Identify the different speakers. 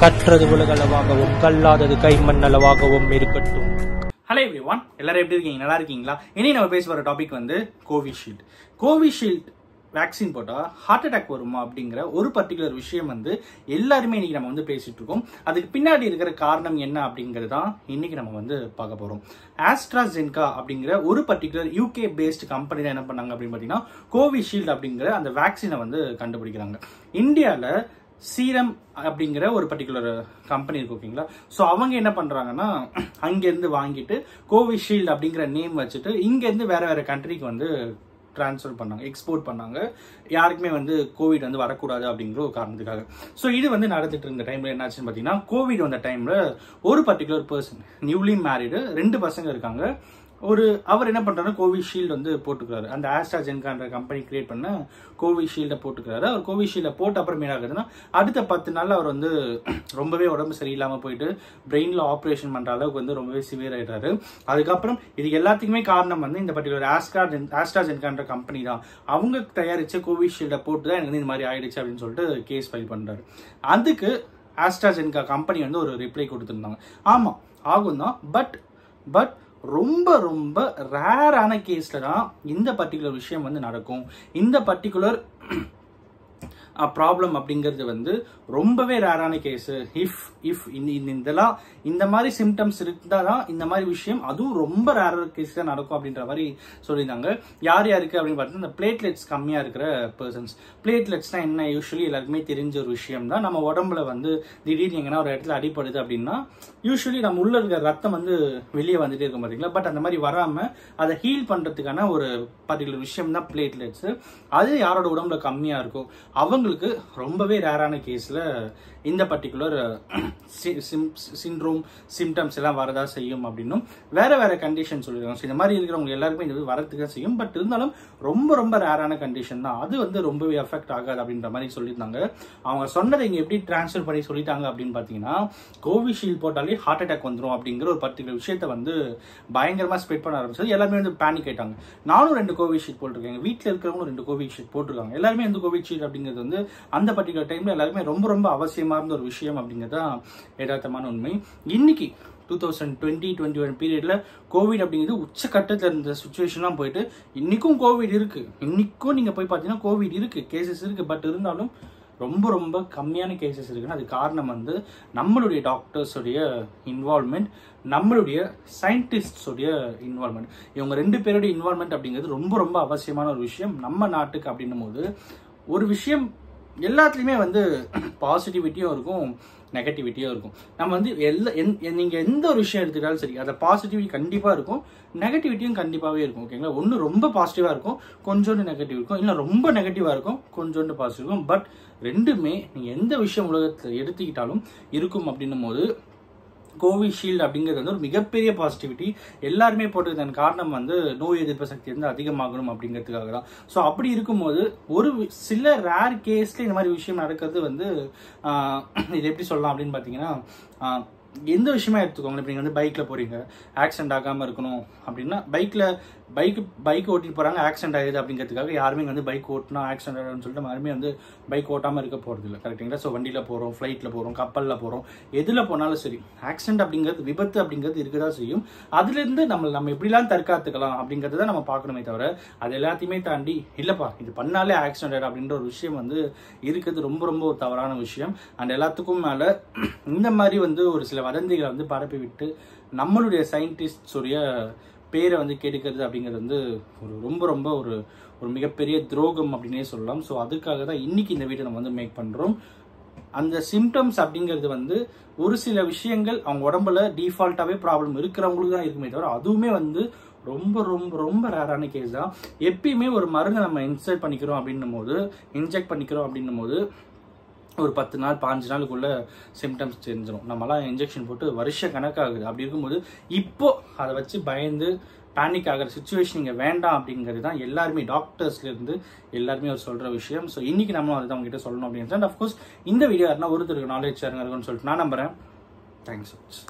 Speaker 1: கற்றது உலகளவாகவும் கல்லாதது கைமண் அளவாகவும் இருக்கட்டும்.
Speaker 2: Hello everyone, எல்லாரும் எப்படி இருக்கீங்க? நல்லா இருக்கீங்களா? இனி நம்ம பேச வர டாபிக் வந்து கோவிஷீல்டு. கோவிஷீல்டு வேக்சின் போட்டால் ஹார்ட் அட்டாக் வருமா அப்படிங்கிற ஒரு பர்டிகுலர் விஷயம் வந்து எல்லாருமே இன்னைக்கு நம்ம வந்து பேசிட்டு இருக்கோம். அதுக்கு பின்னாடி இருக்கிற காரணம் என்ன அப்படிங்கிறது தான் இன்னைக்கு நம்ம வந்து பார்க்க போறோம். ஆஸ்ட்ராஜென்கா அப்படிங்கிற ஒரு பர்டிகுலர் யூகே பேஸ்ட் கம்பெனி தான் என்ன பண்ணாங்க அப்படின்னு பார்த்தீங்கன்னா கோவிஷீல்டு அப்படிங்கிற அந்த வேக்சினை வந்து கண்டுபிடிக்கிறாங்க. இந்தியாவில் சீரம் அப்படிங்கிற ஒரு பர்டிகுலர் கம்பெனி இருக்கு, ஓகேங்களா? ஸோ அவங்க என்ன பண்றாங்கன்னா அங்கேருந்து வாங்கிட்டு கோவிஷீல்டு அப்படிங்கிற நேம் வச்சுட்டு இங்கேருந்து வேற வேற கண்ட்ரிக்கு வந்து டிரான்ஸ்ஃபர் பண்ணாங்க, எக்ஸ்போர்ட் பண்ணாங்க. யாருக்குமே வந்து கோவிட் வந்து வரக்கூடாது அப்படிங்கிற ஒரு காரணத்துக்காக. ஸோ இது வந்து நடந்துட்டு இருந்த டைம்ல என்னாச்சுன்னு பார்த்தீங்கன்னா, கோவிட் வந்த டைம்ல ஒரு பர்டிகுலர் பர்சன், நியூலி மேரிடு, 2 பசங்க இருக்காங்க. அவர் என்ன பண்றாரு, கோவிஷீல்டு வந்து போட்டுக்கிறாரு. அந்த ஆஸ்ட்ராஜென்கான்ற கம்பெனி கிரியேட் பண்ண கோவிஷீல்டை போட்டுக்கிறாரு. அவர் கோவிஷீல்டை போட்ட அப்புறம் என்ன ஆகுதுன்னா, அடுத்த 10 நாள்ல அவர் வந்து ரொம்பவே உடம்பு சரியில்லாம போயிட்டு பிரெயின்ல ஆப்ரேஷன் பண்ற அளவுக்கு வந்து ரொம்பவே சிவியர் ஆயிட்டாரு. அதுக்கப்புறம் இது எல்லாத்துக்குமே காரணம் வந்து இந்த பர்டிகுலர் ஆஸ்ட்ராஜென்கான்ற கம்பெனி தான். அவங்க தயாரிச்ச கோவிஷீல்டை போட்டு தான் எனக்கு இந்த மாதிரி ஆயிடுச்சு அப்படின்னு சொல்லிட்டு கேஸ் ஃபைல் பண்றாரு. அதுக்கு ஆஸ்ட்ராஜென்கா கம்பெனி வந்து ஒரு ரிப்ளை கொடுத்துருந்தாங்க. ஆமா ஆகும் தான், பட் ரொம்ப ரொம்ப ரேரான கேஸ்ல தான் இந்த பர்டிகுலர் விஷயம் வந்து நடக்கும். இந்த பர்டிகுலர் ப்ராப்ளம் அப்படிங்கிறது வந்து ரொம்பவே ரேரான கேஸ். இஃப் இதெல்லாம் இந்த மாதிரி சிம்டம்ஸ் இருந்தால் தான் இந்த மாதிரி விஷயம், அதுவும் ரொம்ப ரேரான கேஸ் தான் நடக்கும் அப்படின்ற மாதிரி சொல்லியிருந்தாங்க. யார் யாருக்கு அப்படின்னு பார்த்தீங்கன்னா, இந்த பிளேட்லெட்ஸ் கம்மியாக இருக்கிற பர்சன்ஸ். பிளேட்லெட்ஸ்னா என்ன, யூஸ்வலி எல்லாருக்குமே தெரிஞ்ச ஒரு விஷயம் தான். நம்ம உடம்புல வந்து திடீர்னு எங்கன்னா ஒரு இடத்துல அடிப்படுது அப்படின்னா யூஸ்வலி நம்ம உள்ள இருக்கிற ரத்தம் வந்து வெளியே வந்துட்டே இருக்கும் பார்த்தீங்களா? பட் அந்த மாதிரி வராம அதை ஹீல் பண்றதுக்கான ஒரு பர்டிகுலர் விஷயம் தான் பிளேட்லெட்ஸ். அது யாரோட உடம்புல கம்மியா இருக்கோ அவங்களுக்கு ரொம்பவே ரேரான கேஸ்ல இந்த பர்டிகுலர் சிண்ட்ரோம் சிம்டம்ஸ் எல்லாம் வரதா செய்யும் அப்படின்னும் வேற வேற கண்டிஷன் சொல்லியிருக்காங்க. இந்த மாதிரி இருக்கிறவங்க எல்லாருமே இந்த வரதுக்கு தான் செய்யும். பட் இருந்தாலும் ரொம்ப ரொம்ப ரேரான கண்டிஷன் தான். அது வந்து ரொம்பவே எஃபெக்ட் ஆகாது அப்படின்ற மாதிரி சொல்லியிருந்தாங்க. அவங்க சொன்னதை இங்க எப்படி டிரான்ஸ்ஃபர் பண்ணி சொல்லிட்டாங்க அப்படின்னு பாத்தீங்கன்னா, கோவிஷீல்டு போட்டாலே ஹார்ட் அட்டாக் வந்துடும் அப்படிங்கிற ஒரு பர்டிகுலர் விஷயத்த வந்து பயங்கரமா ஸ்ப்ரெட் பண்ண ஆரம்பிச்சது. எல்லாருமே வந்து பேனிக் ஆயிட்டாங்க. நானும் 2 கோவிஷீல்டு போட்டிருக்கேன், வீட்டில் இருக்கிறவங்களும் 2 கோவிஷீல்டு போட்டிருக்காங்க. எல்லாருமே இந்த கோவிஷீல்டு அப்படிங்கிறது வந்து அந்த பர்டிகுலர் டைம்ல எல்லாருமே ரொம்ப ரொம்ப அவசியமா இருந்த ஒரு விஷயம் அப்படிங்கிறது தான் யதார்த்தமான உண்மை. இன்னைக்கு 2020-21 பீரியட்ல கோவிட் அப்படிங்கிறது உச்சக்கட்டத்தில் இருந்த சுச்சுவேஷன்லாம் போயிட்டு இன்னைக்கும் கோவிட் இருக்கு. இன்னைக்கும் நீங்க போய் பார்த்தீங்கன்னா கோவிட் இருக்கு, கேசஸ் இருக்கு. பட் இருந்தாலும் ரொம்ப ரொம்ப கம்மியான கேசஸ் இருக்குன்னு அது காரணம் வந்து நம்மளுடைய டாக்டர்ஸோடைய இன்வால்மெண்ட், நம்மளுடைய சயின்டிஸ்டோடைய இன்வால்மெண்ட். இவங்க 2 பேருடைய இன்வால்மெண்ட் அப்படிங்கிறது ரொம்ப ரொம்ப அவசியமான ஒரு விஷயம் நம்ம நாட்டுக்கு. அப்படின்னும் போது ஒரு விஷயம் எல்லாத்துலேயுமே வந்து பாசிட்டிவிட்டியும் இருக்கும், நெகட்டிவிட்டியும் இருக்கும். நம்ம வந்து நீங்க எந்த ஒரு விஷயம் எடுத்துக்கிட்டாலும் சரி, அதை பாசிட்டிவிட்டி கண்டிப்பா இருக்கும், நெகட்டிவிட்டியும் கண்டிப்பாவே இருக்கும், ஓகேங்களா? ஒன்று ரொம்ப பாசிட்டிவா இருக்கும், கொஞ்சோண்டு நெகட்டிவ் இருக்கும், இல்லை ரொம்ப நெகட்டிவா இருக்கும், கொஞ்சோண்டு பாசிட்டிவ் இருக்கும். பட் ரெண்டுமே நீங்க எந்த விஷயம் உலகத்தில் எடுத்துக்கிட்டாலும் இருக்கும். அப்படின்னும் போது கோவிஷீல்டு அப்படிங்கிறது வந்து ஒரு மிகப்பெரிய பாசிட்டிவிட்டி. எல்லாருமே போட்டதுக்கான காரணம் வந்து நோய் எதிர்ப்பு சக்தி வந்து அதிகமாகணும் அப்படிங்கிறதுக்காக தான். ஸோ அப்படி இருக்கும்போது ஒரு சில ரேர் கேஸ்ல இந்த மாதிரி விஷயம் நடக்கிறது வந்து இது எப்படி சொல்லலாம் அப்படின்னு பார்த்தீங்கன்னா, எந்த விஷயமா எடுத்துக்கோங்களேன். இப்போ நீங்கள் வந்து பைக்கில் போகிறீங்க, ஆக்சிடென்ட் ஆகாமல் இருக்கணும் அப்படின்னா பைக் ஓட்டிட்டு போகிறாங்க, ஆக்சிடென்ட் ஆகுது அப்படிங்கிறதுக்காக யாருமே வந்து பைக் ஓட்டினா ஆக்சிடென்ட் ஆகுதுன்னு சொல்லிட்டு யாருமே வந்து பைக் ஓட்டாமல் இருக்க போகிறது இல்லை, கரெக்டுங்களா? ஸோ வண்டியில் போகிறோம், ஃப்ளைட்டில் போகிறோம், கப்பலில் போகிறோம், எதில் போனாலும் சரி ஆக்சிடென்ட் அப்படிங்கிறது, விபத்து அப்படிங்கிறது இருக்குதான் செய்யும். அதுலேருந்து நம்ம எப்படிலாம் தற்காத்துக்கலாம் அப்படிங்கிறத நம்ம பார்க்கணுமே தவிர அது எல்லாத்தையுமே தாண்டி இல்லைப்பா இது பண்ணாலே ஆக்சிடென்ட் ஆகிடும் அப்படின்ற ஒரு விஷயம் வந்து இருக்கிறது ரொம்ப ரொம்ப ஒரு தவறான விஷயம். அண்ட் எல்லாத்துக்கும் மேலே இந்த மாதிரி வந்து ஒரு சில வதந்திகளை வந்து பரப்பி விட்டு நம்மளுடைய சயின்டிஸ்டோடைய பேரை வந்து கெடுக்கிறது அப்படிங்கிறது வந்து ஒரு ரொம்ப ரொம்ப ஒரு மிகப்பெரிய துரோகம் அப்படின்னே சொல்லலாம். ஸோ அதுக்காக தான் இன்னைக்கு இந்த வீடியோ நம்ம வந்து மேக் பண்றோம். அந்த சிம்டம்ஸ் அப்படிங்கிறது வந்து ஒரு சில விஷயங்கள் அவங்க உடம்புல டிஃபால்ட்டாவே ப்ராப்ளம் இருக்கிறவங்களுக்கு தான் இருக்குமே தவிர அதுவுமே வந்து ரொம்ப ரொம்ப ரொம்ப ரேரான கேஸ் தான். எப்பயுமே ஒரு மருந்து நம்ம இன்ஜெக்ட் பண்ணிக்கிறோம் அப்படின்னும் போது ஒரு 10 நாள் 15 நாளுக்குள்ள சிம்டம்ஸ் தெரிஞ்சிடும். நம்மளாம் இன்ஜெக்ஷன் போட்டு வருஷ கணக்காகுது. அப்படி இருக்கும்போது இப்போ அதை வச்சு பயந்து பேனிக் ஆகிற சுச்சுவேஷன் இங்கே வேண்டாம் அப்படிங்கிறது தான் எல்லாருமே டாக்டர்ஸ்லேருந்து எல்லாருமே ஒரு சொல்கிற விஷயம். ஸோ இன்னைக்கு நம்மளும் அதை தான் உங்ககிட்ட சொல்லணும் அப்படின்னு. அண்ட் அஃப்கோர்ஸ் இந்த வீடியோ யாருன்னா ஒருத்தருக்கு நாலேஜ் ஷேருங்க இருக்குன்னு சொல்லிட்டு நான் நம்புறேன். Thanks so much.